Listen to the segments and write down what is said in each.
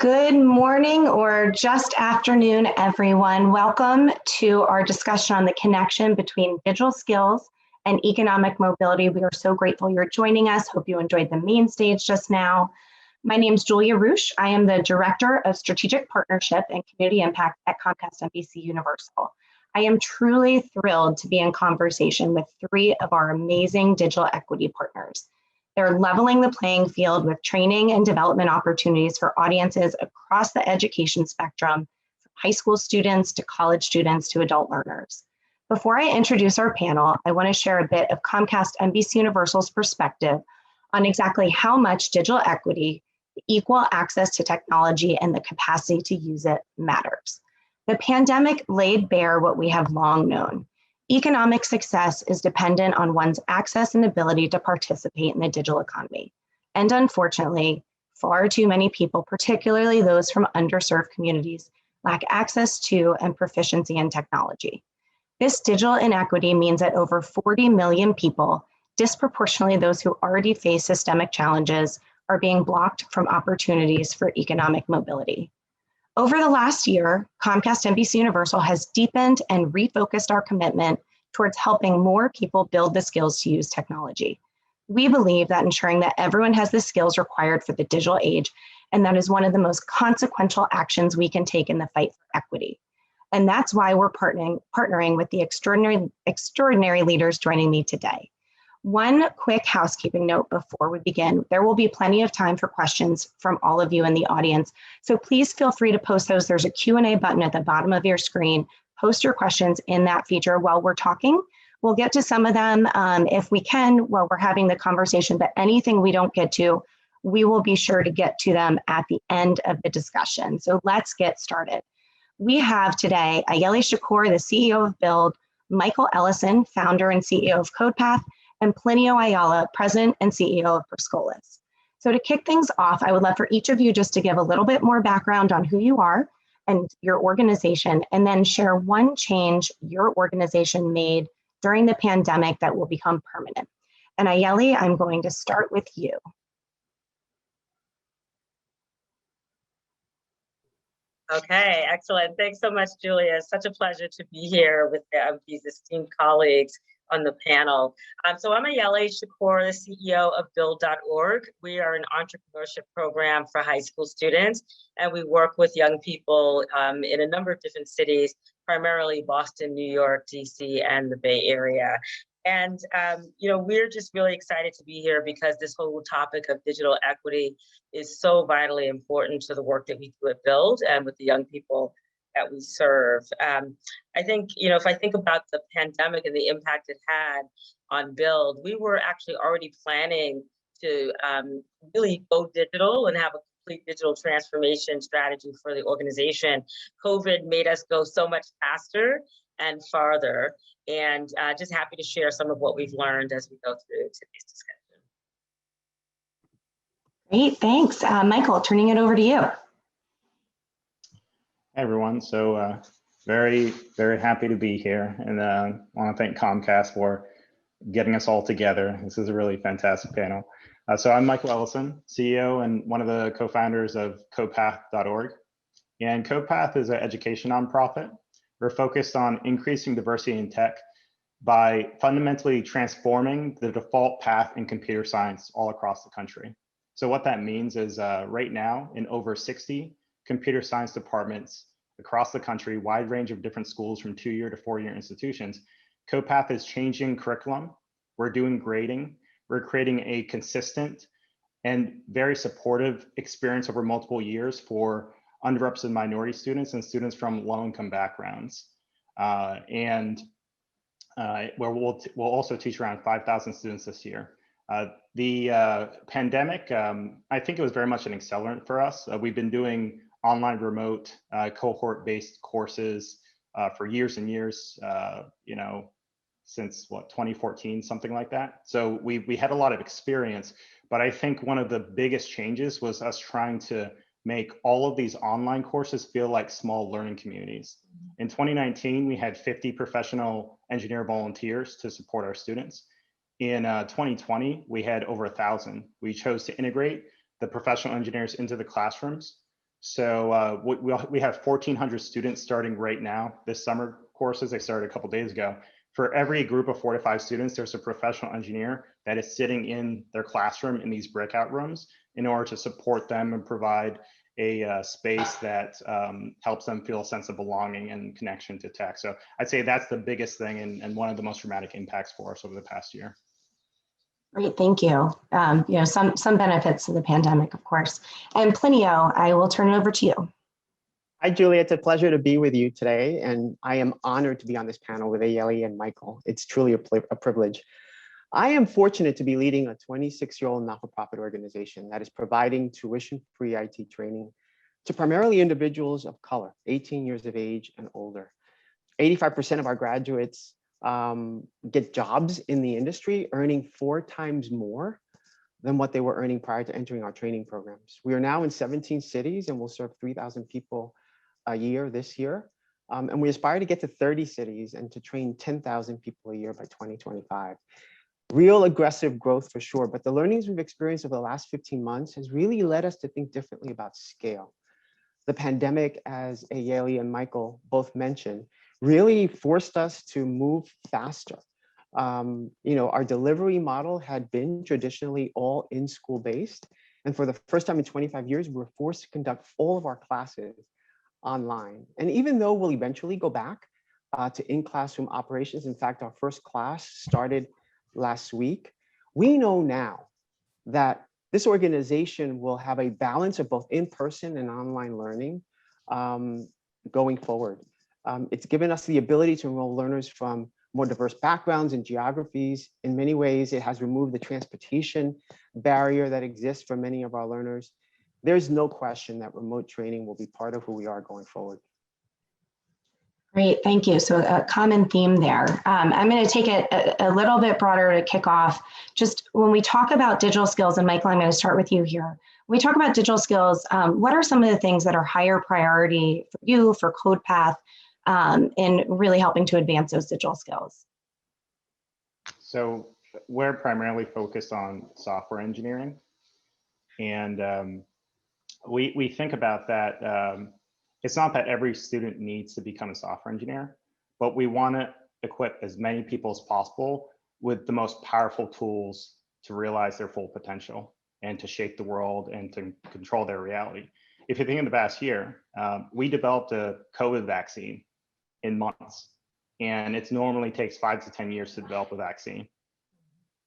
Good morning or just afternoon, everyone. Welcome to our discussion on the connection between digital skills and economic mobility. We are so grateful you're joining us. Hope you enjoyed the main stage just now. My name is Julia Reusch. I am the Director of Strategic Partnership and Community Impact at Comcast NBC Universal. I am truly thrilled to be in conversation with three of our amazing digital equity partners. They're leveling the playing field with training and development opportunities for audiences across the education spectrum, from high school students to college students to adult learners. Before I introduce our panel, I want to share a bit of Comcast NBC Universal's perspective on exactly how much digital equity, equal access to technology, and the capacity to use it matters. The pandemic laid bare what we have long known. Economic success is dependent on one's access and ability to participate in the digital economy. And unfortunately, far too many people, particularly those from underserved communities, lack access to and proficiency in technology. This digital inequity means that over 40 million people, disproportionately those who already face systemic challenges, are being blocked from opportunities for economic mobility. Over the last year, Comcast NBC Universal has deepened and refocused our commitment towards helping more people build the skills to use technology. We believe that ensuring that everyone has the skills required for the digital age, and that is one of the most consequential actions we can take in the fight for equity. And that's why we're partnering with the extraordinary leaders joining me today. One quick housekeeping note before we begin. There will be plenty of time for questions from all of you in the audience, so please feel free to post those. There's a Q&A button at the bottom of your screen. Post your questions in that feature while we're talking. We'll get to some of them if we can while we're having the conversation, but anything we don't get to, we will be sure to get to them at the end of the discussion. So let's get started. We have today Ayele Shakur, the CEO of Build, Michael Ellison, founder and CEO of Codepath, and Plinio Ayala, President and CEO of Scholas. So to kick things off, I would love for each of you just to give a little bit more background on who you are and your organization, and then share one change your organization made during the pandemic that will become permanent. And Ayele, I'm going to start with you. Okay, excellent. Thanks so much, Julia. It's such a pleasure to be here with these esteemed colleagues on the panel. So I'm Ayele Shakur, the CEO of Buildorg. We are an entrepreneurship program for high school students, and we work with young people in a number of different cities, primarily Boston, New York, DC, and the Bay Area. And we're just really excited to be here because this whole topic of digital equity is so vitally important to the work that we do at Build and with the young people that we serve. I think, if I think about the pandemic and the impact it had on Build, we were actually already planning to really go digital and have a complete digital transformation strategy for the organization. COVID made us go so much faster and farther, and just happy to share some of what we've learned as we go through today's discussion. Great, thanks. Michael, turning it over to you. Hey everyone, so very happy to be here, and want to thank Comcast for getting us all together. This is a really fantastic panel. So I'm Michael Ellison, CEO and one of the co-founders of CoPath.org. And CoPath is an education nonprofit. We're focused on increasing diversity in tech by fundamentally transforming the default path in computer science all across the country. So what that means is right now in over 60 computer science departments across the country, wide range of different schools from 2-year to 4-year institutions, CoPath is changing curriculum. We're doing grading. We're creating a consistent and very supportive experience over multiple years for underrepresented minority students and students from low-income backgrounds. Where we'll also teach around 5,000 students this year. The pandemic, I think it was very much an accelerant for us. We've been doing online remote cohort-based courses for years and years, since 2014, something like that. So we had a lot of experience, but I think one of the biggest changes was us trying to make all of these online courses feel like small learning communities. In 2019, we had 50 professional engineer volunteers to support our students. In 2020, we had over 1,000. We chose to integrate the professional engineers into the classrooms So we have 1,400 students starting right now. This summer courses, they started a couple days ago. For every group of 4 to 5 students, there's a professional engineer that is sitting in their classroom in these breakout rooms in order to support them and provide a space that helps them feel a sense of belonging and connection to tech. So I'd say that's the biggest thing and one of the most dramatic impacts for us over the past year. Great, thank you. Some benefits of the pandemic, of course. And Plinio, I will turn it over to you. Hi, Julia. It's a pleasure to be with you today, and I am honored to be on this panel with Ayele and Michael. It's truly a privilege. I am fortunate to be leading a 26-year-old not-for-profit organization that is providing tuition-free IT training to primarily individuals of color, 18 years of age and older. 85% of our graduates get jobs in the industry, earning 4 times more than what they were earning prior to entering our training programs. We are now in 17 cities and will serve 3,000 people a year this year. And we aspire to get to 30 cities and to train 10,000 people a year by 2025. Real aggressive growth for sure, but the learnings we've experienced over the last 15 months has really led us to think differently about scale. The pandemic, as Ayele and Michael both mentioned, really forced us to move faster. Our delivery model had been traditionally all in-school based. And for the first time in 25 years, we were forced to conduct all of our classes online. And even though we'll eventually go back to in-classroom operations, in fact, our first class started last week, we know now that this organization will have a balance of both in-person and online learning going forward. It's given us the ability to enroll learners from more diverse backgrounds and geographies. In many ways, it has removed the transportation barrier that exists for many of our learners. There's no question that remote training will be part of who we are going forward. Great, thank you. So a common theme there. I'm going to take it a little bit broader to kick off. Just when we talk about digital skills, and Michael, I'm going to start with you here. When we talk about digital skills, what are some of the things that are higher priority for you, for CodePath, in really helping to advance those digital skills? So we're primarily focused on software engineering. And we think about that. It's not that every student needs to become a software engineer, but we want to equip as many people as possible with the most powerful tools to realize their full potential and to shape the world and to control their reality. If you think in the past year, we developed a COVID vaccine in months, and it normally takes 5 to 10 years to develop a vaccine.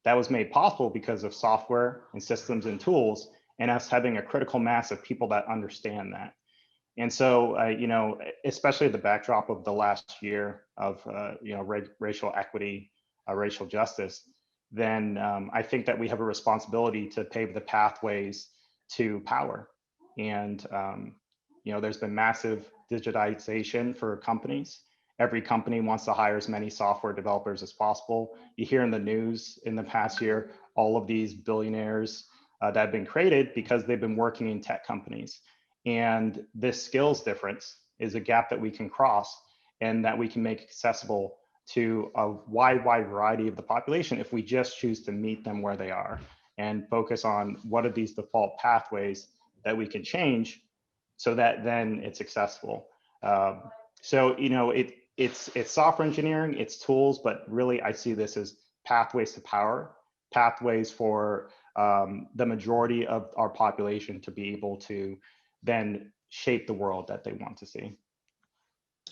That was made possible because of software and systems and tools, and us having a critical mass of people that understand that. And so, especially the backdrop of the last year of, racial equity, racial justice, then I think that we have a responsibility to pave the pathways to power. And, there's been massive digitization for companies. Every company wants to hire as many software developers as possible. You hear in the news in the past year, all of these billionaires that have been created because they've been working in tech companies. And this skills difference is a gap that we can cross and that we can make accessible to a wide variety of the population if we just choose to meet them where they are and focus on what are these default pathways that we can change so that then it's accessible. It's software engineering, it's tools, but really I see this as pathways to power, pathways for the majority of our population to be able to then shape the world that they want to see.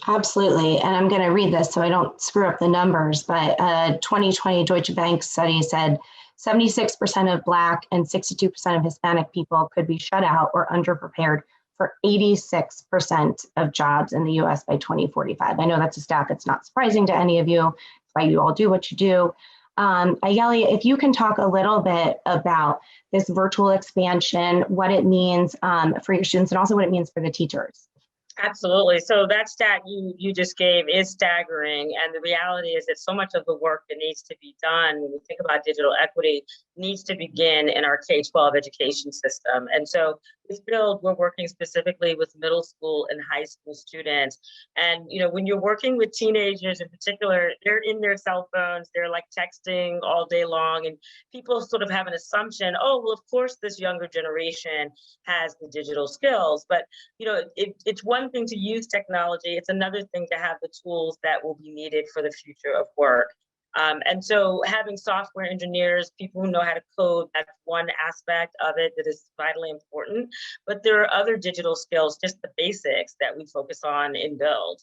Absolutely, and I'm going to read this so I don't screw up the numbers, but a 2020 Deutsche Bank study said 76% of Black and 62% of Hispanic people could be shut out or underprepared for 86% of jobs in the US by 2045. I know that's a stat that's not surprising to any of you. That's why you all do what you do. Ayele, if you can talk a little bit about this virtual expansion, what it means for your students and also what it means for the teachers. Absolutely. So that stat you just gave is staggering. And the reality is that so much of the work that needs to be done when we think about digital equity needs to begin in our K-12 education system. And so With Build, we're working specifically with middle school and high school students. And when you're working with teenagers in particular, they're in their cell phones, they're like texting all day long, and people sort of have an assumption, oh, well, of course, this younger generation has the digital skills. But it's one thing to use technology, it's another thing to have the tools that will be needed for the future of work. And so having software engineers, people who know how to code, that's one aspect of it that is vitally important. But there are other digital skills, just the basics that we focus on in Build.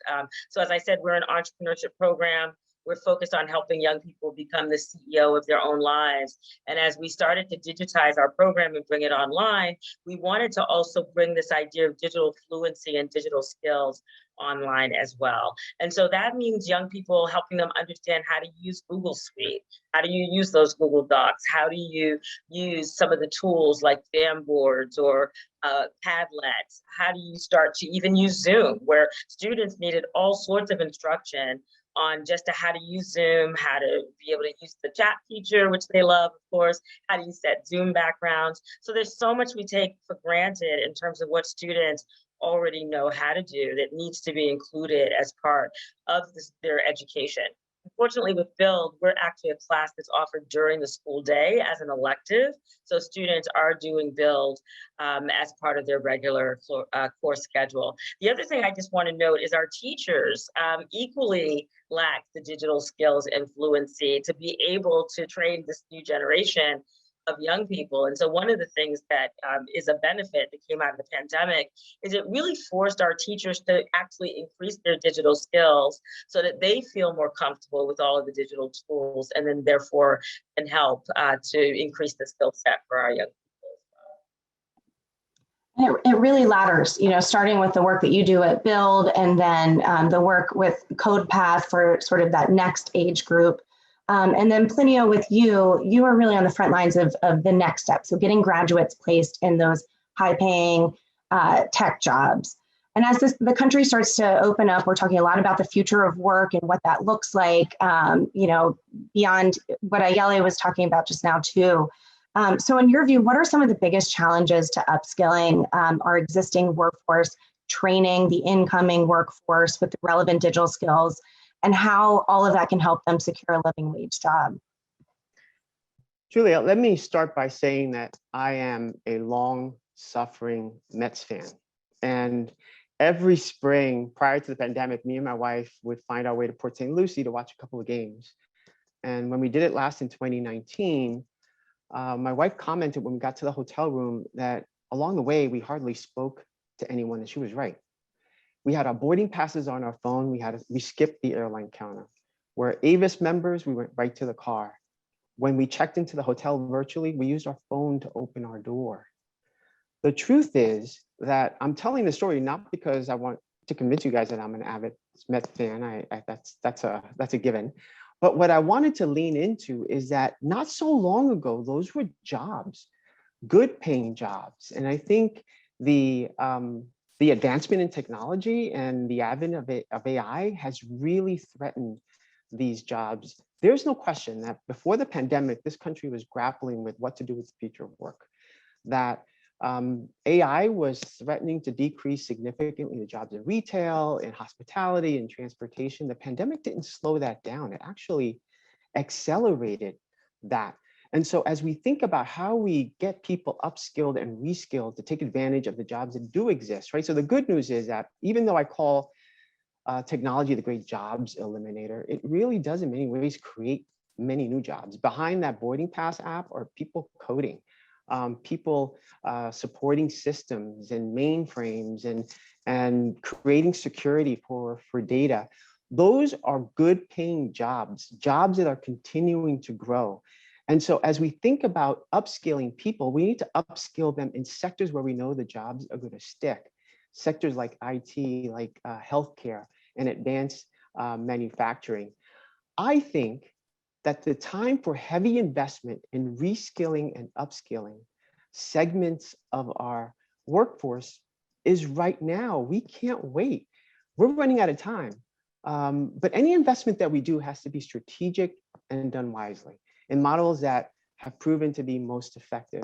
So as I said, we're an entrepreneurship program. We're focused on helping young people become the CEO of their own lives. And as we started to digitize our program and bring it online, we wanted to also bring this idea of digital fluency and digital skills online as well. And so that means young people, helping them understand how to use Google Suite. How do you use those Google Docs? How do you use some of the tools like Jamboards or Padlets? How do you start to even use Zoom, where students needed all sorts of instruction on just how to use Zoom, how to be able to use the chat feature, which they love, of course, how do you set Zoom backgrounds. So there's so much we take for granted in terms of what students already know how to do that needs to be included as part of their education. Unfortunately, with Build, we're actually a class that's offered during the school day as an elective. So students are doing Build as part of their regular course schedule. The other thing I just want to note is our teachers equally lack the digital skills and fluency to be able to train this new generation of young people. And so one of the things that is a benefit that came out of the pandemic is it really forced our teachers to actually increase their digital skills so that they feel more comfortable with all of the digital tools, and then therefore can help to increase the skill set for our young people. It really ladders, starting with the work that you do at Build, and then the work with Codepath for sort of that next age group. And then Plinio, with you are really on the front lines of the next step. So getting graduates placed in those high-paying tech jobs. And as the country starts to open up, we're talking a lot about the future of work and what that looks like, beyond what Ayele was talking about just now too. So in your view, what are some of the biggest challenges to upskilling our existing workforce, training the incoming workforce with the relevant digital skills, and how all of that can help them secure a living wage job? Julia, let me start by saying that I am a long-suffering Mets fan. And every spring prior to the pandemic, me and my wife would find our way to Port St. Lucie to watch a couple of games. And when we did it last in 2019, my wife commented when we got to the hotel room that along the way, we hardly spoke to anyone, and she was right. We had our boarding passes on our phone. We skipped the airline counter. We're Avis members, we went right to the car. When we checked into the hotel virtually, we used our phone to open our door. The truth is that I'm telling the story not because I want to convince you guys that I'm an avid Mets fan. That's a given. But what I wanted to lean into is that not so long ago, those were jobs, good paying jobs. And I think the advancement in technology and the advent of AI has really threatened these jobs. There's no question that before the pandemic, this country was grappling with what to do with the future of work, that AI was threatening to decrease significantly the jobs in retail, in hospitality, and transportation. The pandemic didn't slow that down. It actually accelerated that. And so as we think about how we get people upskilled and reskilled to take advantage of the jobs that do exist, right? So the good news is that even though I call technology the great jobs eliminator, it really does in many ways create many new jobs. Behind that boarding pass app are people coding, people supporting systems and mainframes and creating security for data. Those are good paying jobs, jobs that are continuing to grow. And so as we think about upskilling people, we need to upskill them in sectors where we know the jobs are going to stick. Sectors like IT, like healthcare and advanced manufacturing. I think that the time for heavy investment in reskilling and upskilling segments of our workforce is right now. We can't wait. We're running out of time. But any investment that we do has to be strategic and done wisely in models that have proven to be most effective.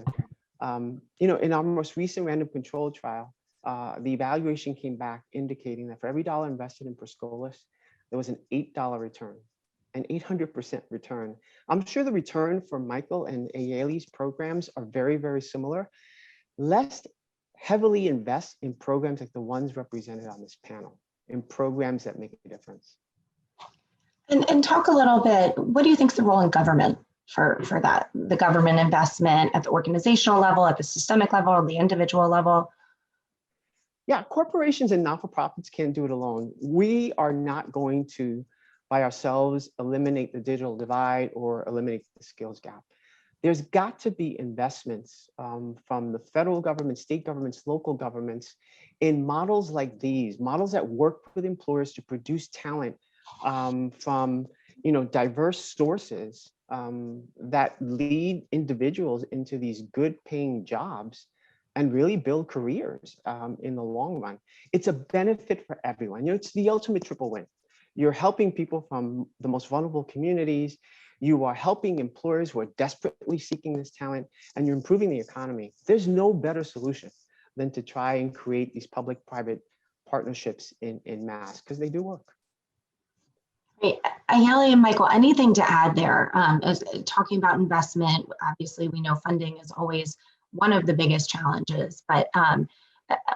In our most recent random control trial, the evaluation came back indicating that for every dollar invested in Scholas, there was an $8 return, an 800% return. I'm sure the return for Michael and Ayele's programs are very, very similar. Let's heavily invest in programs like the ones represented on this panel, in programs that make a difference. And talk a little bit, what do you think is the role in government for that? The government investment at the organizational level, at the systemic level, the individual level? Yeah, corporations and not-for-profits can't do it alone. We are not going to, by ourselves, eliminate the digital divide or eliminate the skills gap. There's got to be investments from the federal government, state governments, local governments in models like these, models that work with employers to produce talent from diverse sources that lead individuals into these good paying jobs and really build careers in the long run. It's a benefit for everyone. It's the ultimate triple win. You're helping people from the most vulnerable communities. You are helping employers who are desperately seeking this talent, and you're improving the economy. There's no better solution than to try and create these public-private partnerships in mass, because they do work. Ayele and Michael, anything to add there? As talking about investment, obviously we know funding is always one of the biggest challenges, but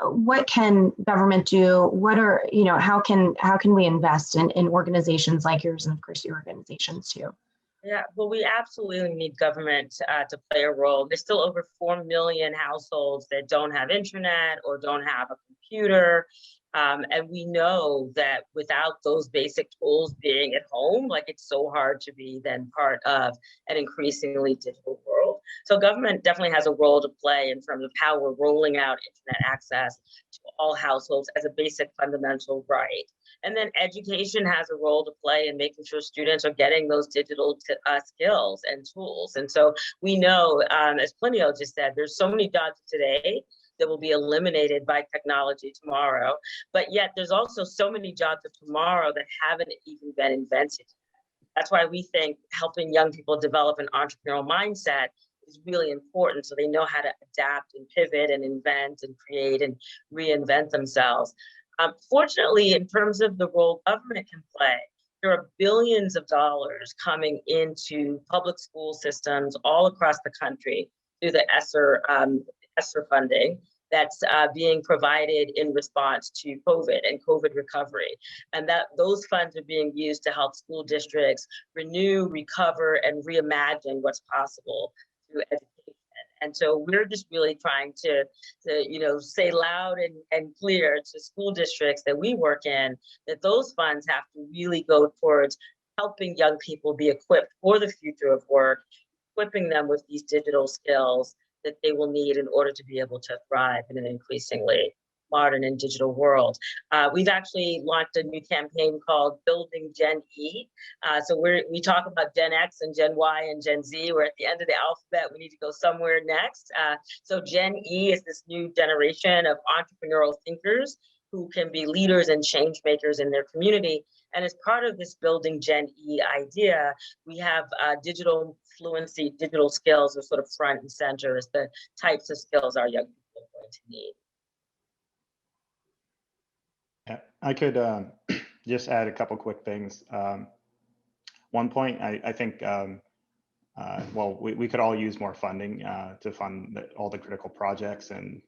what can government do? What are, how can we invest in organizations like yours, and of course your organizations too? Yeah, well, we absolutely need government to play a role. There's still over 4 million households that don't have internet or don't have a computer. And we know that without those basic tools being at home, like it's so hard to be then part of an increasingly digital world. So government definitely has a role to play in terms of how we're rolling out internet access to all households as a basic fundamental right. And then education has a role to play in making sure students are getting those digital skills and tools. And so we know, as Plinio just said, there's so many jobs today that will be eliminated by technology tomorrow. But yet there's also so many jobs of tomorrow that haven't even been invented. That's why we think helping young people develop an entrepreneurial mindset is really important, so they know how to adapt and pivot and invent and create and reinvent themselves. Fortunately, in terms of the role government can play, there are billions of dollars coming into public school systems all across the country through the ESSER funding that's being provided in response to COVID and COVID recovery. And that those funds are being used to help school districts renew, recover, and reimagine what's possible through education. And so we're just really trying to say loud and clear to school districts that we work in that those funds have to really go towards helping young people be equipped for the future of work, equipping them with these digital skills that they will need in order to be able to thrive in an increasingly modern and digital world. We've actually launched a new campaign called Building Gen E. So we talk about Gen X and Gen Y and Gen Z. We're at the end of the alphabet. We need to go somewhere next. So Gen E is this new generation of entrepreneurial thinkers who can be leaders and change makers in their community. And as part of this Building Gen E idea, we have digital fluency, digital skills are sort of front and center as the types of skills our young people are going to need. Yeah, I could just add a couple quick things. One point, I think, well, we could all use more funding to fund all the critical projects. And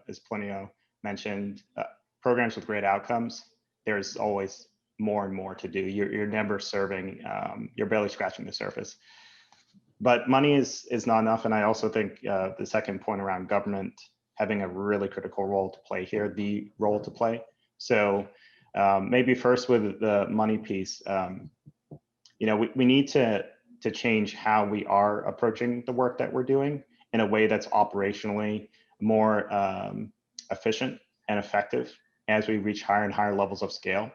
as Plinio mentioned, programs with great outcomes, there's always more and more to do. You're never serving, you're barely scratching the surface. But money is not enough. And I also think the second point around government having a really critical role to play here, the role to play. So maybe first with the money piece, we need to change how we are approaching the work that we're doing in a way that's operationally more efficient and effective as we reach higher and higher levels of scale.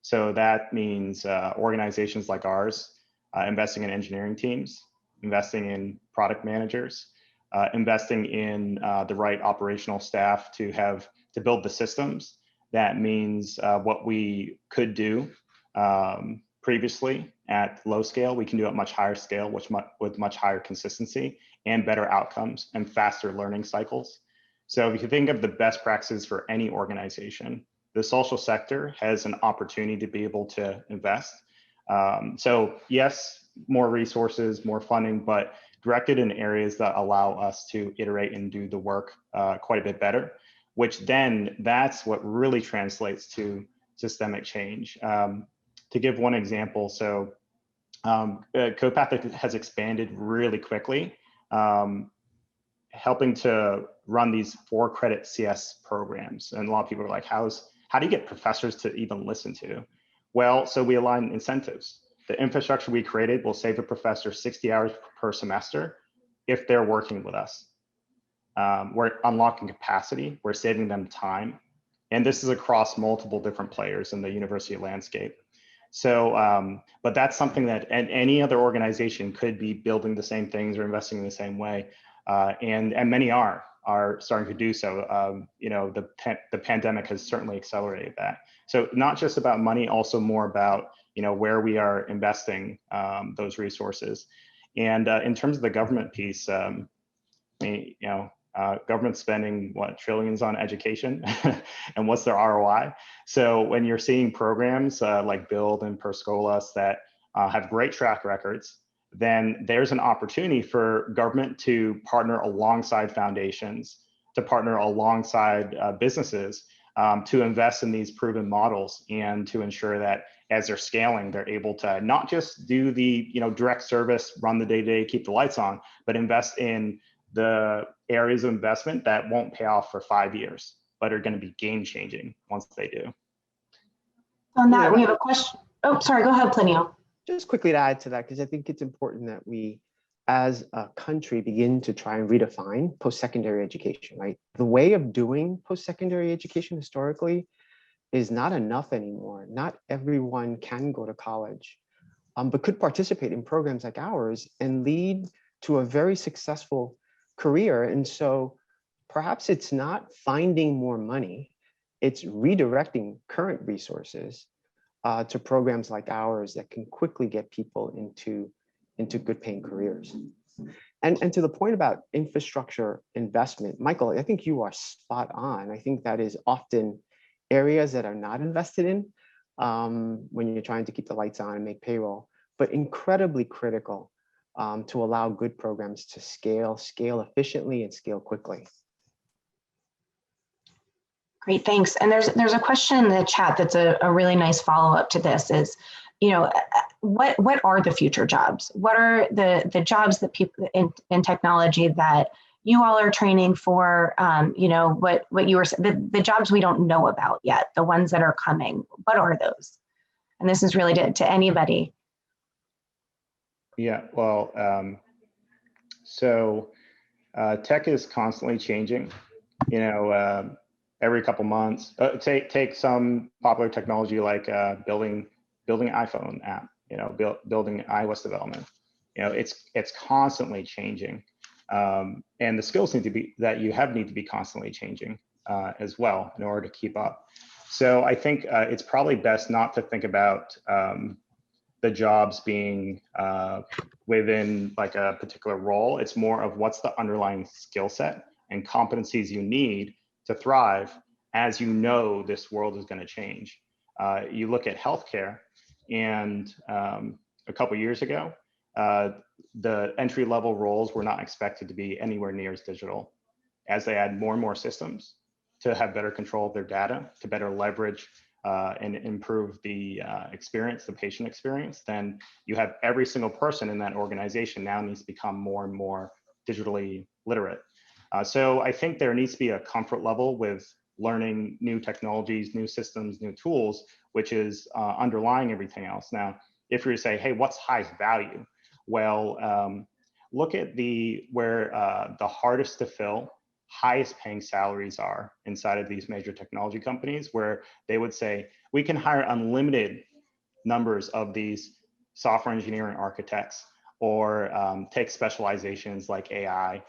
So that means organizations like ours investing in engineering teams, investing in product managers, investing in the right operational staff to build the systems. That means what we could do previously at low scale, we can do it at much higher scale, with much higher consistency and better outcomes and faster learning cycles. So if you think of the best practices for any organization, the social sector has an opportunity to be able to invest. So yes, more resources, more funding, but directed in areas that allow us to iterate and do the work quite a bit better, which then that's what really translates to systemic change. To give one example, so CoPath has expanded really quickly, helping to run these 4-credit CS programs. And a lot of people are like, how do you get professors to even listen to? Well, so we align incentives. The infrastructure we created will save a professor 60 hours per semester if they're working with us. We're unlocking capacity, we're saving them time. And this is across multiple different players in the university landscape. So, but that's something that any other organization could be building the same things or investing in the same way. And many are starting to do so. You know, the pandemic has certainly accelerated that. So not just about money, also more about, you know, where we are investing those resources. And in terms of the government piece, you know, government spending trillions on education, and what's their ROI? So when you're seeing programs like Build and per Scholas that have great track records, then there's an opportunity for government to partner alongside foundations, to partner alongside businesses, to invest in these proven models and to ensure that as they're scaling, they're able to not just do the, you know, direct service, run the day-to-day, keep the lights on, but invest in the areas of investment that won't pay off for 5 years, but are going to be game-changing once they do. On that, we have a question. Oh, sorry, go ahead, Plinio. Just quickly to add to that, because I think it's important that we, as a country, begin to try and redefine post-secondary education, right? The way of doing post-secondary education historically is not enough anymore. Not everyone can go to college, but could participate in programs like ours and lead to a very successful career. And so perhaps it's not finding more money, it's redirecting current resources to programs like ours that can quickly get people into good paying careers. And to the point about infrastructure investment, Michael, I think you are spot on. I think that is often areas that are not invested in when you're trying to keep the lights on and make payroll, but incredibly critical to allow good programs to scale efficiently and scale quickly. Great, thanks. And there's a question in the chat that's a really nice follow-up to this is, you know, what are the future jobs? What are the jobs that people in technology that you all are training for? You know, what you were, the jobs we don't know about yet, the ones that are coming, what are those? And this is really to anybody. Yeah, well, tech is constantly changing, you know, every couple months. Take some popular technology like building an iPhone app, you know, building iOS development. You know, it's constantly changing, and the skills need to be constantly changing as well in order to keep up. So I think it's probably best not to think about the jobs being within like a particular role. It's more of what's the underlying skill set and competencies you need to thrive as you know this world is going to change. You look at healthcare, and a couple years ago, the entry-level roles were not expected to be anywhere near as digital. As they add more and more systems to have better control of their data, to better leverage and improve the experience, the patient experience, then you have every single person in that organization now needs to become more and more digitally literate. So I think there needs to be a comfort level with learning new technologies, new systems, new tools, which is underlying everything else. Now, if you were to say, hey, what's highest value? Well, look at where the hardest to fill, highest paying salaries are inside of these major technology companies, where they would say, we can hire unlimited numbers of these software engineering architects, or take specializations like AI.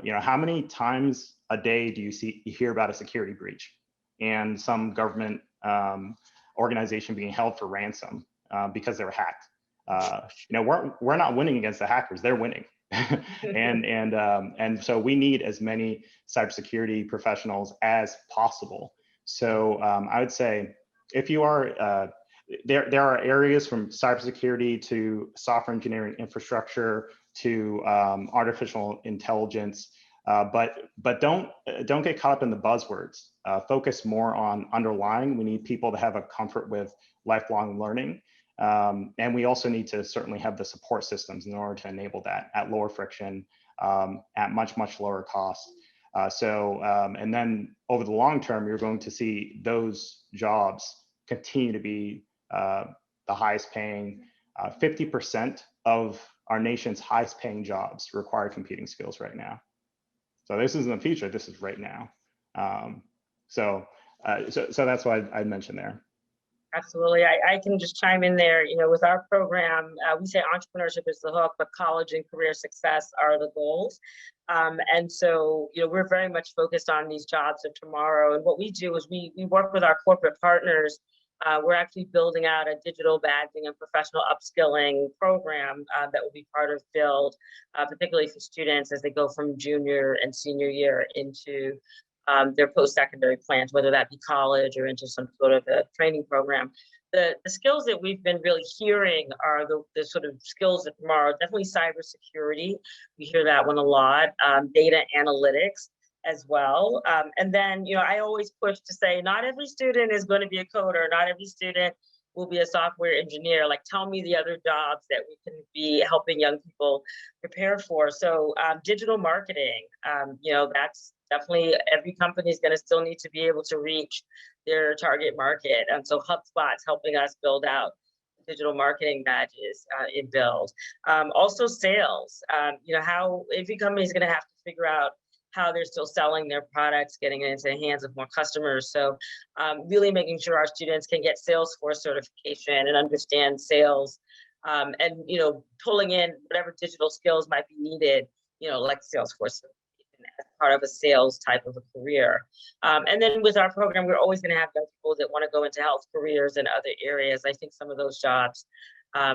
You know, how many times a day do you hear about a security breach and some government organization being held for ransom because they were hacked? we're not winning against the hackers; they're winning. and so we need as many cybersecurity professionals as possible. So I would say if you are there are areas from cybersecurity to software engineering infrastructure to artificial intelligence, but don't get caught up in the buzzwords. Focus more on underlying. We need people to have a comfort with lifelong learning. And we also need to certainly have the support systems in order to enable that at lower friction, at much lower cost. And then over the long term, you're going to see those jobs continue to be the highest paying. 50% of our nation's highest paying jobs require computing skills right now. So this isn't the future, this is right now. So that's why I mentioned there. Absolutely. I can just chime in there. With our program, we say entrepreneurship is the hook, but college and career success are the goals. And so, we're very much focused on these jobs of tomorrow. And what we do is we work with our corporate partners. We're actually building out a digital badging and professional upskilling program that will be part of Build, particularly for students as they go from junior and senior year into their post-secondary plans, whether that be college or into some sort of a training program. The skills that we've been really hearing are the sort of skills of tomorrow, definitely cybersecurity. We hear that one a lot, data analytics as well. And then, I always push to say, not every student is going to be a coder, not every student will be a software engineer. Like, tell me the other jobs that we can be helping young people prepare for. So digital marketing, that's definitely every company is going to still need to be able to reach their target market. And so HubSpot's helping us build out digital marketing badges in Build. Also sales, how every company is going to have to figure out how they're still selling their products, getting it into the hands of more customers. So really making sure our students can get Salesforce certification and understand sales, and pulling in whatever digital skills might be needed, like Salesforce as part of a sales type of a career. And then with our program, we're always going to have young people that want to go into health careers and other areas. I think some of those jobs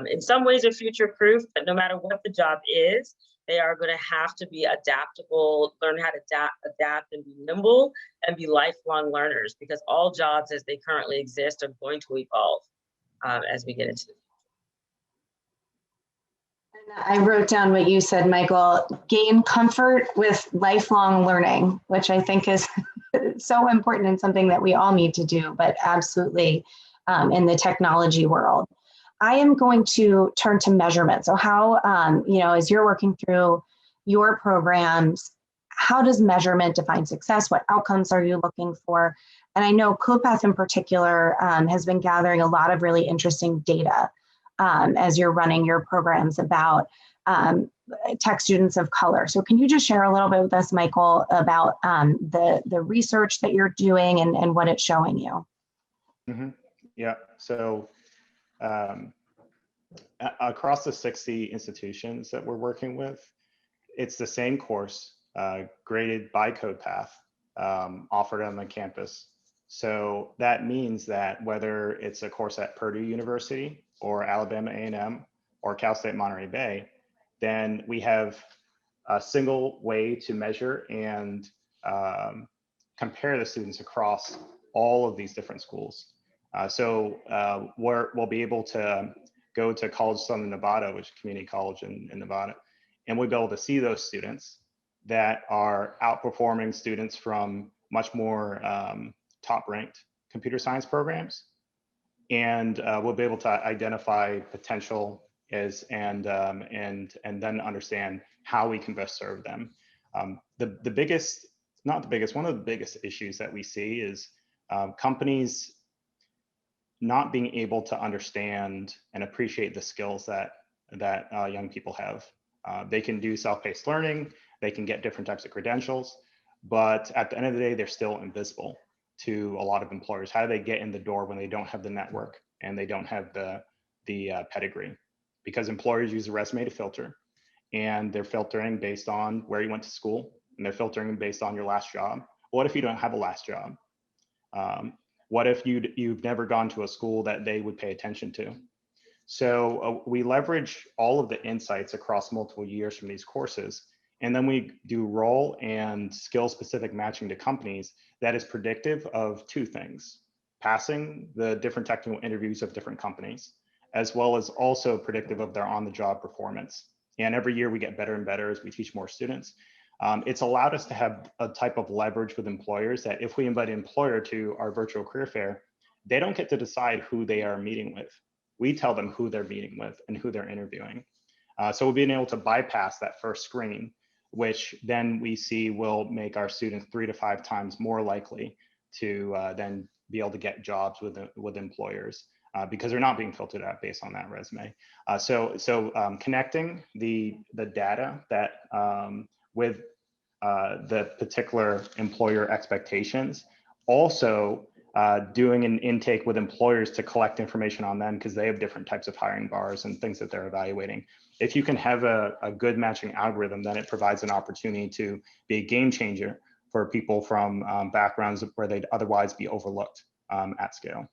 in some ways are future-proof, but no matter what the job is, they are going to have to be adaptable, learn how to adapt and be nimble and be lifelong learners, because all jobs as they currently exist are going to evolve as we get into the future. I wrote down what you said, Michael, gain comfort with lifelong learning, which I think is so important and something that we all need to do, but absolutely in the technology world. I am going to turn to measurement. So how, as you're working through your programs, how does measurement define success? What outcomes are you looking for? And I know CoPath in particular has been gathering a lot of really interesting data as you're running your programs about tech students of color. So can you just share a little bit with us, Michael, about the research that you're doing and what it's showing you? Mm-hmm. Yeah, so across the 60 institutions that we're working with, it's the same course graded by CodePath, offered on the campus. So that means that whether it's a course at Purdue University or Alabama A&M or Cal State Monterey Bay, then we have a single way to measure and compare the students across all of these different schools. We'll be able to go to College Southern Nevada, which is a community college in Nevada, and we'll be able to see those students that are outperforming students from much more top-ranked computer science programs, and we'll be able to identify potential and then understand how we can best serve them. One of the biggest issues that we see is companies not being able to understand and appreciate the skills that young people have. They can do self-paced learning, they can get different types of credentials, but at the end of the day, they're still invisible to a lot of employers. How do they get in the door when they don't have the network and they don't have the pedigree? Because employers use a resume to filter, and they're filtering based on where you went to school, and they're filtering based on your last job. What if you don't have a last job? What if you've never gone to a school that they would pay attention to? So we leverage all of the insights across multiple years from these courses. And then we do role and skill specific matching to companies that is predictive of two things: passing the different technical interviews of different companies, as well as also predictive of their on-the-job performance. And every year we get better and better as we teach more students. It's allowed us to have a type of leverage with employers that if we invite an employer to our virtual career fair, they don't get to decide who they are meeting with. We tell them who they're meeting with and who they're interviewing. So we've been able to bypass that first screen, which then we see will make our students 3 to 5 times more likely to then be able to get jobs with employers because they're not being filtered out based on that resume. So connecting the data that with the particular employer expectations, also doing an intake with employers to collect information on them because they have different types of hiring bars and things that they're evaluating. If you can have a good matching algorithm, then it provides an opportunity to be a game changer for people from backgrounds where they'd otherwise be overlooked at scale.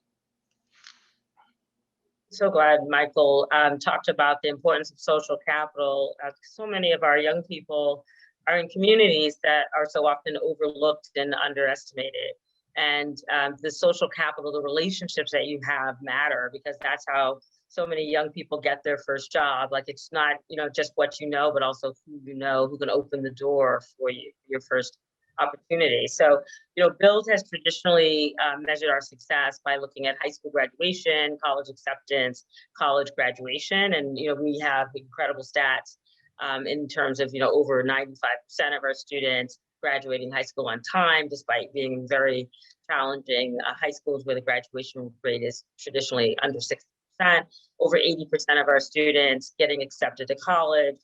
So glad Michael talked about the importance of social capital. So many of our young people are in communities that are so often overlooked and underestimated. And the social capital, the relationships that you have matter, because that's how so many young people get their first job. Like, it's not, just what you know, but also who you know, who can open the door for you, your first opportunity. So, Build has traditionally measured our success by looking at high school graduation, college acceptance, college graduation. And, we have incredible stats in terms of, over 95% of our students graduating high school on time, despite being very challenging high schools where the graduation rate is traditionally under 60%, over 80% of our students getting accepted to college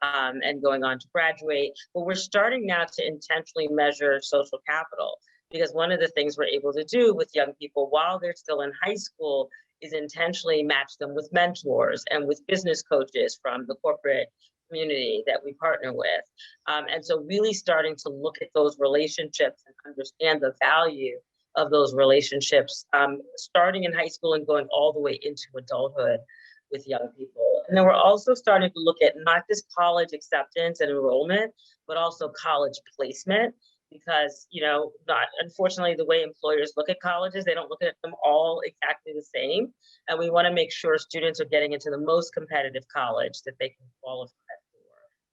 and going on to graduate. But we're starting now to intentionally measure social capital, because one of the things we're able to do with young people while they're still in high school is intentionally match them with mentors and with business coaches from the corporate community that we partner with. And so really starting to look at those relationships and understand the value of those relationships, starting in high school and going all the way into adulthood with young people. And then we're also starting to look at not just college acceptance and enrollment, but also college placement, because, not unfortunately, the way employers look at colleges, they don't look at them all exactly the same. And we want to make sure students are getting into the most competitive college that they can qualify for.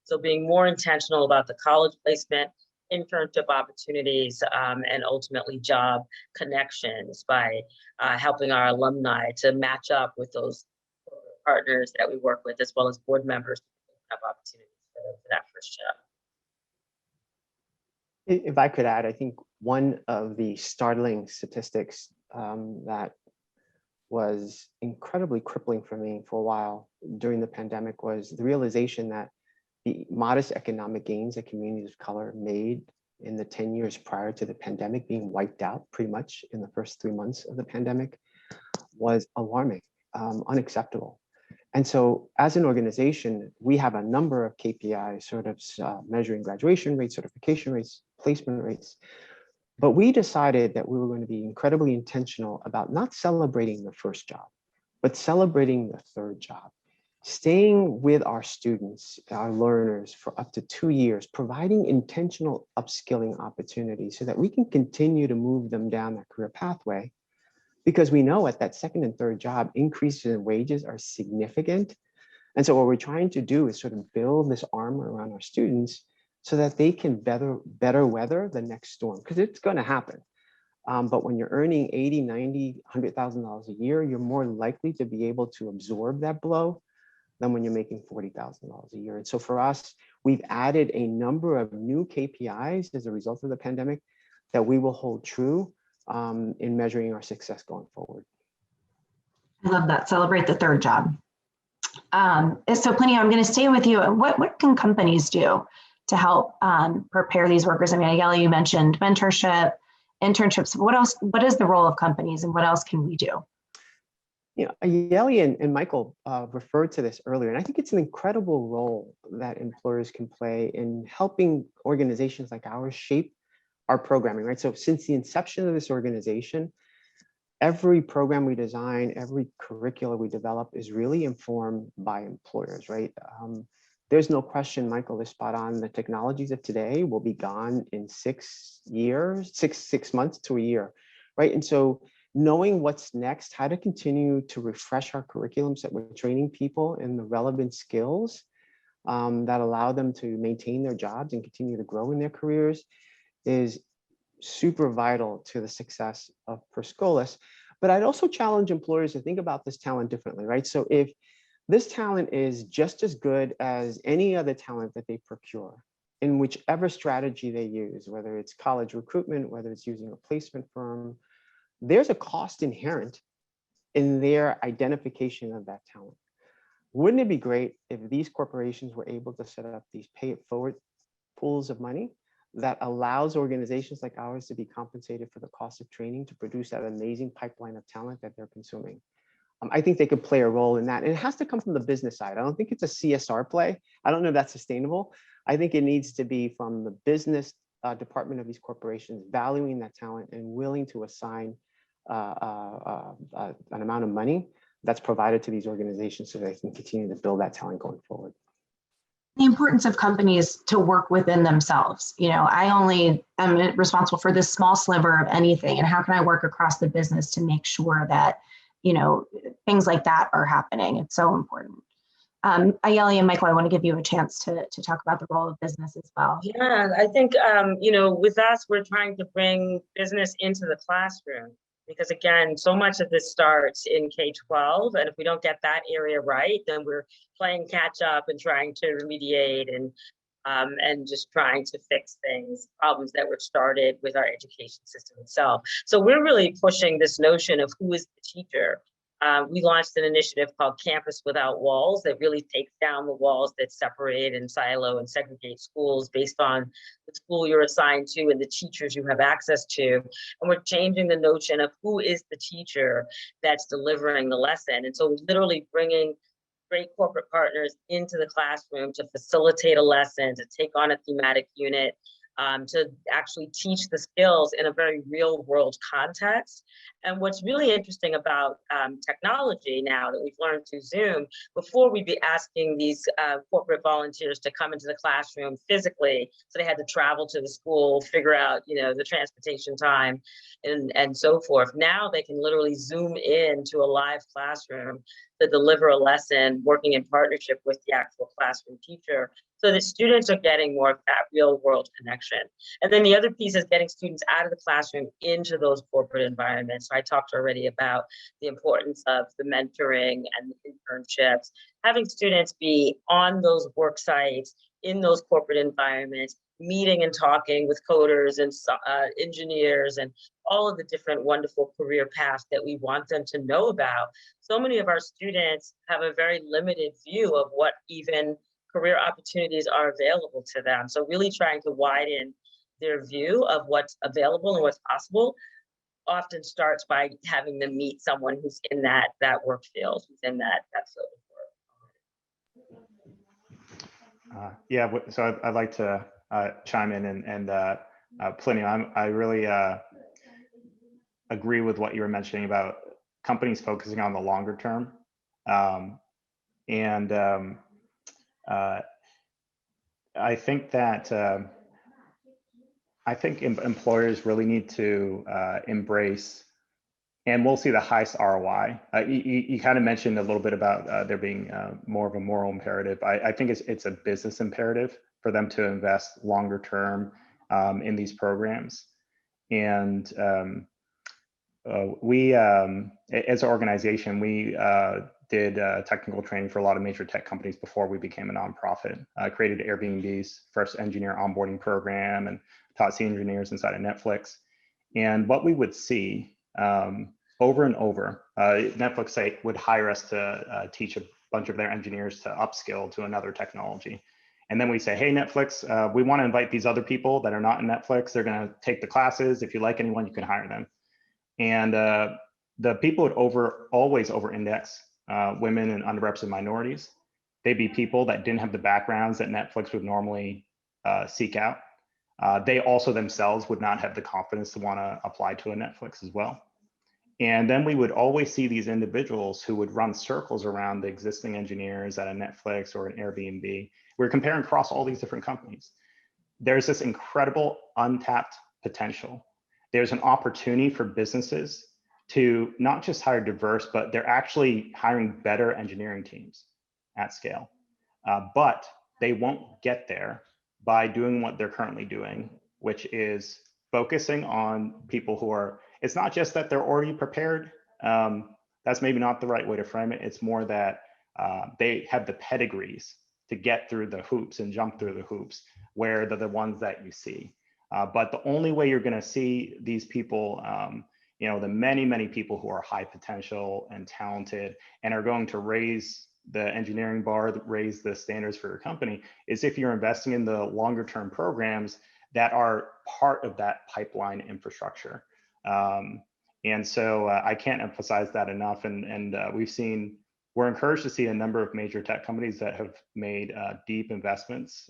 So being more intentional about the college placement, internship opportunities, and ultimately job connections by helping our alumni to match up with those partners that we work with, as well as board members, to have opportunities for that first job. If I could add, I think one of the startling statistics that was incredibly crippling for me for a while during the pandemic was the realization that the modest economic gains that communities of color made in the 10 years prior to the pandemic being wiped out pretty much in the first 3 months of the pandemic was alarming, unacceptable. And so as an organization, we have a number of KPIs sort of measuring graduation rates, certification rates, placement rates. But we decided that we were going to be incredibly intentional about not celebrating the first job, but celebrating the third job. Staying with our students, our learners for up to 2 years, providing intentional upskilling opportunities so that we can continue to move them down that career pathway. Because we know at that second and third job, increases in wages are significant. And so what we're trying to do is sort of build this armor around our students so that they can better weather the next storm, because it's going to happen. But when you're earning $80, $90, $100,000 a year, you're more likely to be able to absorb that blow than when you're making $40,000 a year. And so for us, we've added a number of new KPIs as a result of the pandemic that we will hold true in measuring our success going forward. I love that. Celebrate the third job. So Plinio, I'm going to stay with you. What can companies do to help prepare these workers? I mean, Ayele, you mentioned mentorship, internships. What else? What is the role of companies, and what else can we do? Ayele and Michael referred to this earlier, and I think it's an incredible role that employers can play in helping organizations like ours shape our programming, right? So since the inception of this organization, every program we design, every curricula we develop is really informed by employers, right? There's no question, Michael is spot on. The technologies of today will be gone in 6 years, six months to a year, right? And so knowing what's next, how to continue to refresh our curriculums that we're training people in the relevant skills that allow them to maintain their jobs and continue to grow in their careers is super vital to the success of Scholas. But I'd also challenge employers to think about this talent differently, right? So if this talent is just as good as any other talent that they procure in whichever strategy they use, whether it's college recruitment, whether it's using a placement firm, there's a cost inherent in their identification of that talent. Wouldn't it be great if these corporations were able to set up these pay it forward pools of money that allows organizations like ours to be compensated for the cost of training to produce that amazing pipeline of talent that they're consuming? I think they could play a role in that. And it has to come from the business side. I don't think it's a CSR play. I don't know if that's sustainable. I think it needs to be from the business department of these corporations valuing that talent and willing to assign an amount of money that's provided to these organizations so they can continue to build that talent going forward. The importance of companies to work within themselves. You know, I only am responsible for this small sliver of anything, and how can I work across the business to make sure that, you know, things like that are happening? It's so important. Ayele and Michael, I want to give you a chance to talk about the role of business as well. Yeah, I think, you know, with us, we're trying to bring business into the classroom because, again, so much of this starts in K-12. And if we don't get that area right, then we're playing catch up and trying to remediate and just trying to fix problems that were started with our education system itself. So we're really pushing this notion of who is the teacher. We launched an initiative called Campus Without Walls that really takes down the walls that separate and silo and segregate schools based on the school you're assigned to and the teachers you have access to. And we're changing the notion of who is the teacher that's delivering the lesson. And so we're literally bringing great corporate partners into the classroom to facilitate a lesson, to take on a thematic unit, to actually teach the skills in a very real world context. And what's really interesting about technology now that we've learned through Zoom, before we'd be asking these corporate volunteers to come into the classroom physically, so they had to travel to the school, figure out, you know, the transportation time and so forth. Now they can literally Zoom in to a live classroom to deliver a lesson, working in partnership with the actual classroom teacher, so that students are getting more of that real world connection. And then the other piece is getting students out of the classroom into those corporate environments. So I talked already about the importance of the mentoring and the internships, having students be on those work sites, in those corporate environments, meeting and talking with coders and engineers and all of the different wonderful career paths that we want them to know about. So many of our students have a very limited view of what even career opportunities are available to them. So really trying to widen their view of what's available and what's possible often starts by having them meet someone who's in that work field, who's in that field of work. Yeah, so I'd like to chime in and Plinio, I really agree with what you were mentioning about companies focusing on the longer term. I think that employers really need to embrace, and we'll see the highest ROI. You kind of mentioned a little bit about there being more of a moral imperative. I think it's a business imperative for them to invest longer term in these programs. And we, as an organization, we did technical training for a lot of major tech companies before we became a nonprofit. Created Airbnb's first engineer onboarding program and taught C engineers inside of Netflix. And what we would see over and over, Netflix would hire us to teach a bunch of their engineers to upskill to another technology. And then we say, hey, Netflix, we want to invite these other people that are not in Netflix. They're going to take the classes. If you like anyone, you can hire them. And the people would always over-index women and underrepresented minorities. They'd be people that didn't have the backgrounds that Netflix would normally seek out. They also themselves would not have the confidence to want to apply to a Netflix as well. And then we would always see these individuals who would run circles around the existing engineers at a Netflix or an Airbnb. We're comparing across all these different companies. There's this incredible untapped potential. There's an opportunity for businesses to not just hire diverse, but they're actually hiring better engineering teams at scale. But they won't get there by doing what they're currently doing, which is focusing on people who are, it's not just that they're already prepared. That's maybe not the right way to frame it. It's more that they have the pedigrees to get through the hoops and jump through the hoops, where they're the ones that you see. But the only way you're going to see these people, the many people who are high potential and talented and are going to raise the engineering bar, raise the standards for your company, is if you're investing in the longer term programs that are part of that pipeline infrastructure. And so I can't emphasize that enough. And we're encouraged to see a number of major tech companies that have made deep investments.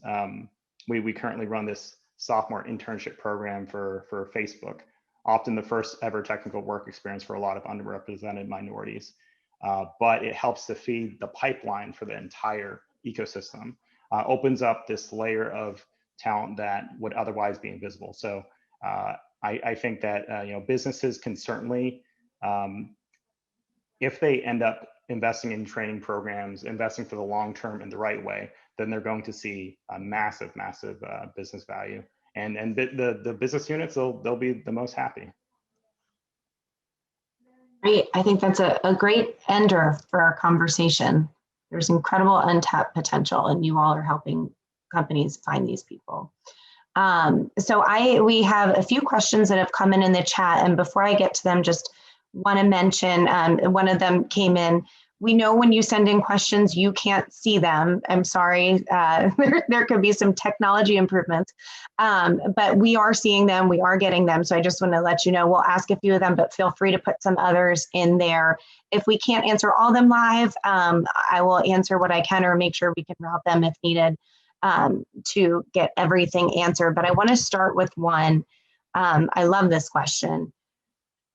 We currently run this sophomore internship program for Facebook, often the first ever technical work experience for a lot of underrepresented minorities. But it helps to feed the pipeline for the entire ecosystem, opens up this layer of talent that would otherwise be invisible. So I think that businesses can certainly, if they end up investing in training programs, investing for the long term in the right way, then they're going to see a massive business value. And the business units, they'll be the most happy. Great. I think that's a great ender for our conversation. There's incredible untapped potential, and you all are helping companies find these people. We have a few questions that have come in the chat, and before I get to them, just want to mention, one of them came in. We know when you send in questions, you can't see them. I'm sorry, there could be some technology improvements, but we are seeing them, we are getting them. So I just want to let you know, we'll ask a few of them, but feel free to put some others in there. If we can't answer all of them live, I will answer what I can or make sure we can route them if needed to get everything answered. But I want to start with one. I love this question.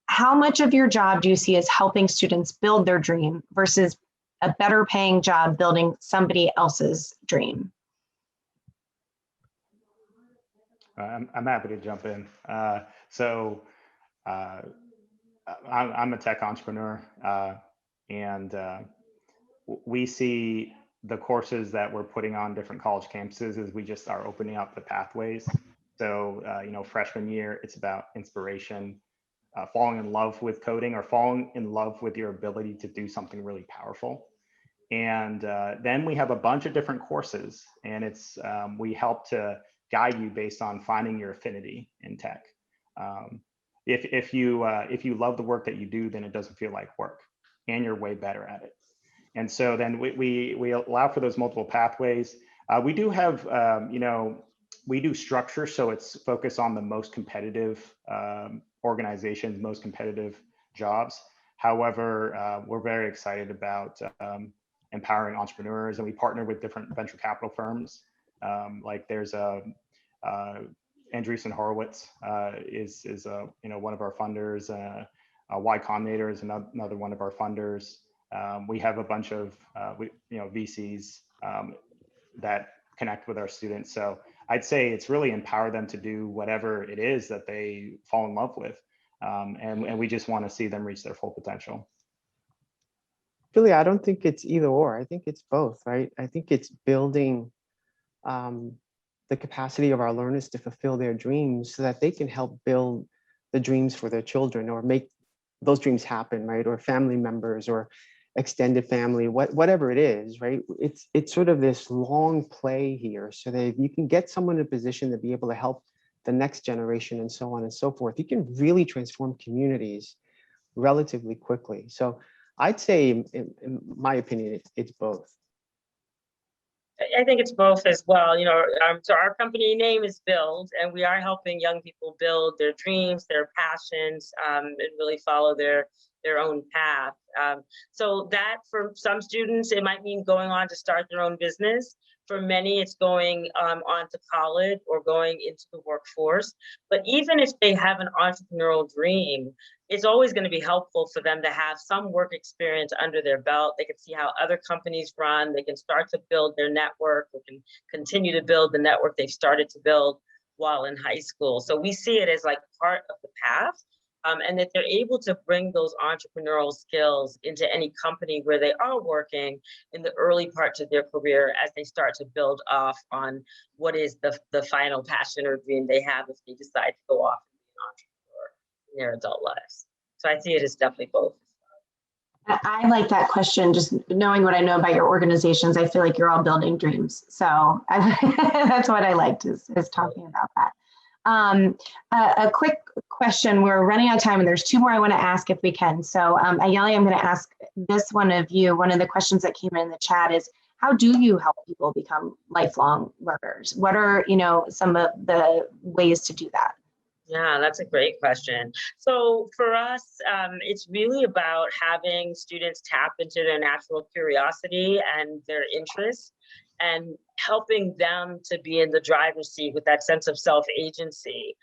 How much of your job do you see as helping students build their dream versus a better paying job building somebody else's dream? I'm happy to jump in. I'm a tech entrepreneur, and we see the courses that we're putting on different college campuses as we just are opening up the pathways. So, freshman year, it's about inspiration. Falling in love with coding or falling in love with your ability to do something really powerful. And then we have a bunch of different courses, and we help to guide you based on finding your affinity in tech. If you love the work that you do, then it doesn't feel like work, and you're way better at it. And so then we allow for those multiple pathways. We do have we do structure, so it's focused on the most competitive organizations, most competitive jobs. However, we're very excited about empowering entrepreneurs, and we partner with different venture capital firms. Like there's Andreessen Horowitz is one of our funders. Y Combinator is another one of our funders. We have a bunch of VCs that connect with our students. So I'd say it's really empower them to do whatever it is that they fall in love with. And we just want to see them reach their full potential. Really, I don't think it's either or. I think it's both, right? I think it's building the capacity of our learners to fulfill their dreams so that they can help build the dreams for their children or make those dreams happen, right? Or family members or extended family, whatever it is, right? It's sort of this long play here so that you can get someone in a position to be able to help the next generation and so on and so forth. You can really transform communities relatively quickly. So I'd say, in my opinion, it's both. I think it's both as well. So our company name is Build, and we are helping young people build their dreams, their passions, and really follow their their own path. So that for some students, it might mean going on to start their own business. For many, it's going on to college or going into the workforce. But even if they have an entrepreneurial dream, it's always going to be helpful for them to have some work experience under their belt. They can see how other companies run. They can start to build their network. They can continue to build the network they've started to build while in high school. So we see it as like part of the path. And that they're able to bring those entrepreneurial skills into any company where they are working in the early parts of their career as they start to build off on what is the final passion or dream they have if they decide to go off and be an entrepreneur in their adult lives. So I see it as definitely both. I like that question. Just knowing what I know about your organizations, I feel like you're all building dreams. So that's what I liked is talking about that. A quick question. We're running out of time and there's two more I want to ask if we can. So Ayele, I'm going to ask this one of you. One of the questions that came in the chat is, how do you help people become lifelong learners? What are, some of the ways to do that? Yeah, that's a great question. So for us, it's really about having students tap into their natural curiosity and their interests and helping them to be in the driver's seat with that sense of self-agency,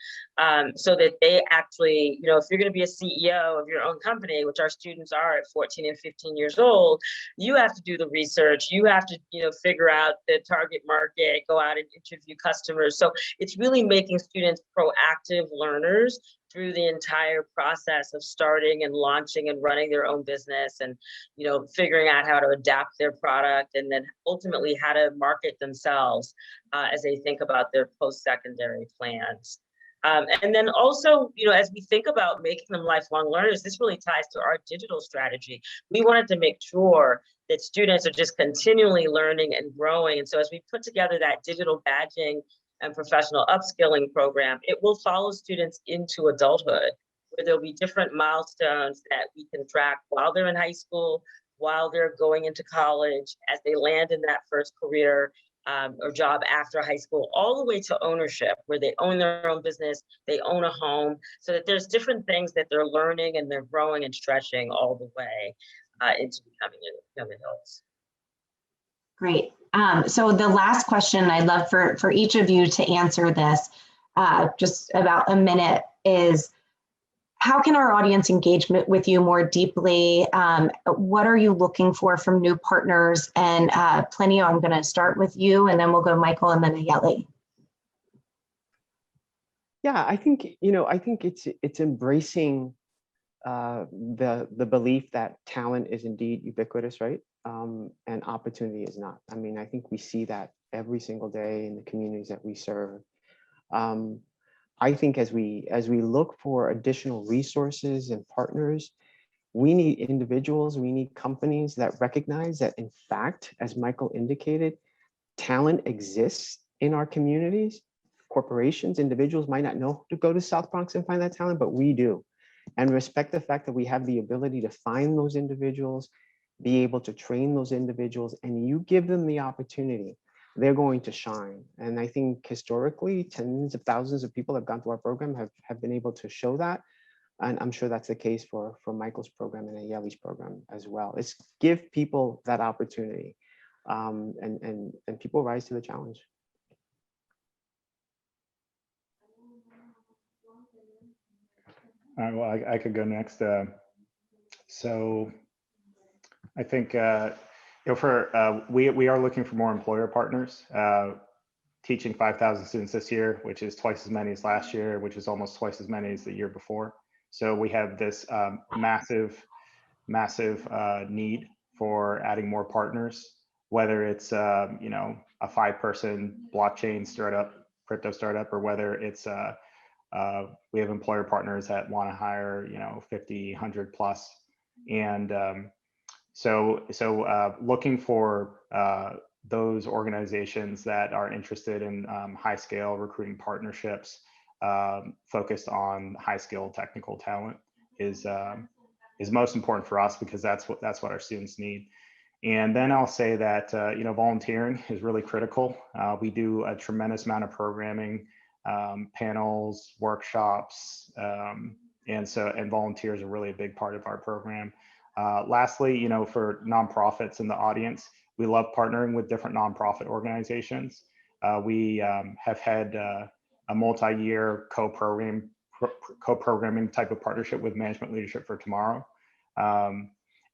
so that they actually, if you're going to be a CEO of your own company, which our students are at 14 and 15 years old, you have to do the research. You have to, figure out the target market, go out and interview customers. So it's really making students proactive learners through the entire process of starting and launching and running their own business and, figuring out how to adapt their product and then ultimately how to market themselves as they think about their post-secondary plans. And then also, as we think about making them lifelong learners, this really ties to our digital strategy. We wanted to make sure that students are just continually learning and growing. And so as we put together that digital badging and professional upskilling program, it will follow students into adulthood, where there'll be different milestones that we can track while they're in high school, while they're going into college, as they land in that first career or job after high school, all the way to ownership, where they own their own business, they own a home, so that there's different things that they're learning and they're growing and stretching all the way into becoming young adults. Great. So the last question I'd love for each of you to answer this, just about a minute, is how can our audience engage with you more deeply? What are you looking for from new partners? And Plinio, I'm going to start with you, and then we'll go Michael and then Ayele. Yeah, I think it's embracing the belief that talent is indeed ubiquitous, right? And opportunity is not. I mean, I think we see that every single day in the communities that we serve. I think as we look for additional resources and partners, we need individuals, we need companies that recognize that, in fact, as Michael indicated, talent exists in our communities. Corporations, individuals might not know to go to South Bronx and find that talent, but we do. And respect the fact that we have the ability to find those individuals, be able to train those individuals, and you give them the opportunity, they're going to shine. And I think historically, tens of thousands of people have gone through our program, have been able to show that. And I'm sure that's the case for Michael's program and Ayele's program as well. It's give people that opportunity, and people rise to the challenge. All right, well, I could go next. So I think, we are looking for more employer partners, teaching 5,000 students this year, which is twice as many as last year, which is almost twice as many as the year before. So we have this massive need for adding more partners, whether it's, a 5-person blockchain startup, crypto startup, or whether it's we have employer partners that want to hire, 50, 100 plus. And so looking for those organizations that are interested in high scale recruiting partnerships focused on high skill technical talent is most important for us, because that's what our students need. And then I'll say that volunteering is really critical. We do a tremendous amount of programming, panels, workshops, and volunteers are really a big part of our program. Lastly, you know, for nonprofits in the audience, we love partnering with different nonprofit organizations. We have had a multi-year co-programming type of partnership with Management Leadership for Tomorrow,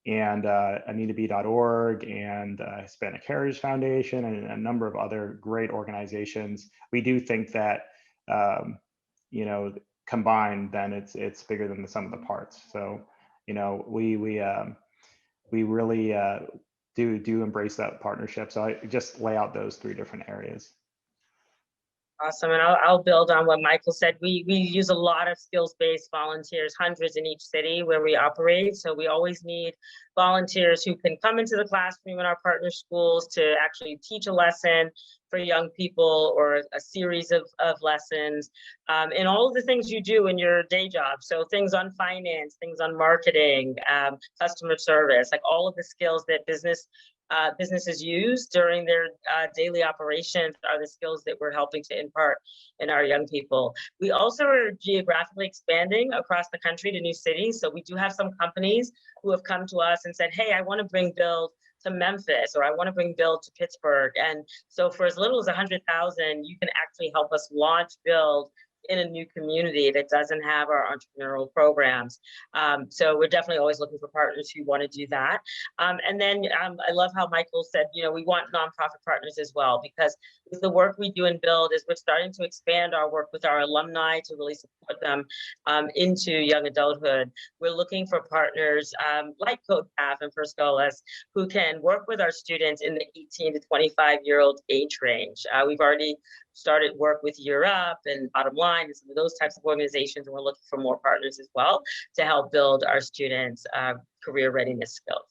and AnitaB.org and Hispanic Heritage Foundation and a number of other great organizations. We do think that, you know, combined, then it's bigger than the sum of the parts. So, you know, we really do embrace that partnership. So I just lay out those 3 different areas. Awesome, and I'll build on what Michael said. We use a lot of skills-based volunteers, hundreds in each city where we operate. So we always need volunteers who can come into the classroom in our partner schools to actually teach a lesson for young people or a series of lessons, and all of the things you do in your day job. So things on finance, things on marketing, customer service, like all of the skills that businesses use during their daily operations are the skills that we're helping to impart in our young people. We also are geographically expanding across the country to new cities. So we do have some companies who have come to us and said, hey, I want to bring Build to Memphis, or I want to bring Build to Pittsburgh. And so for as little as 100,000, you can actually help us launch Build in a new community that doesn't have our entrepreneurial programs. So we're definitely always looking for partners who want to do that. And then I love how Michael said, you know, we want nonprofit partners as well, because the work we do in Build is we're starting to expand our work with our alumni to really support them into young adulthood. We're looking for partners like Codepath and for Scholas who can work with our students in the 18 to 25-year-old age range. We've already started work with Year Up and Bottom Line and some of those types of organizations, and we're looking for more partners as well to help build our students' career readiness skills.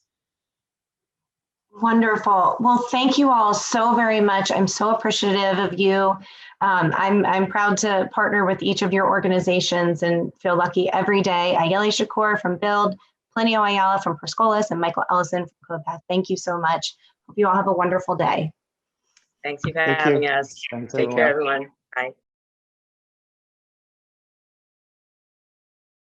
Wonderful. Well, thank you all so very much. I'm so appreciative of you. I'm proud to partner with each of your organizations and feel lucky every day. Ayele Shakur from Build, Plinio Ayala from Scholas, and Michael Ellison from CoPath. Thank you so much. Hope you all have a wonderful day. Thank you for having us. Thanks, Take care, everyone. Bye.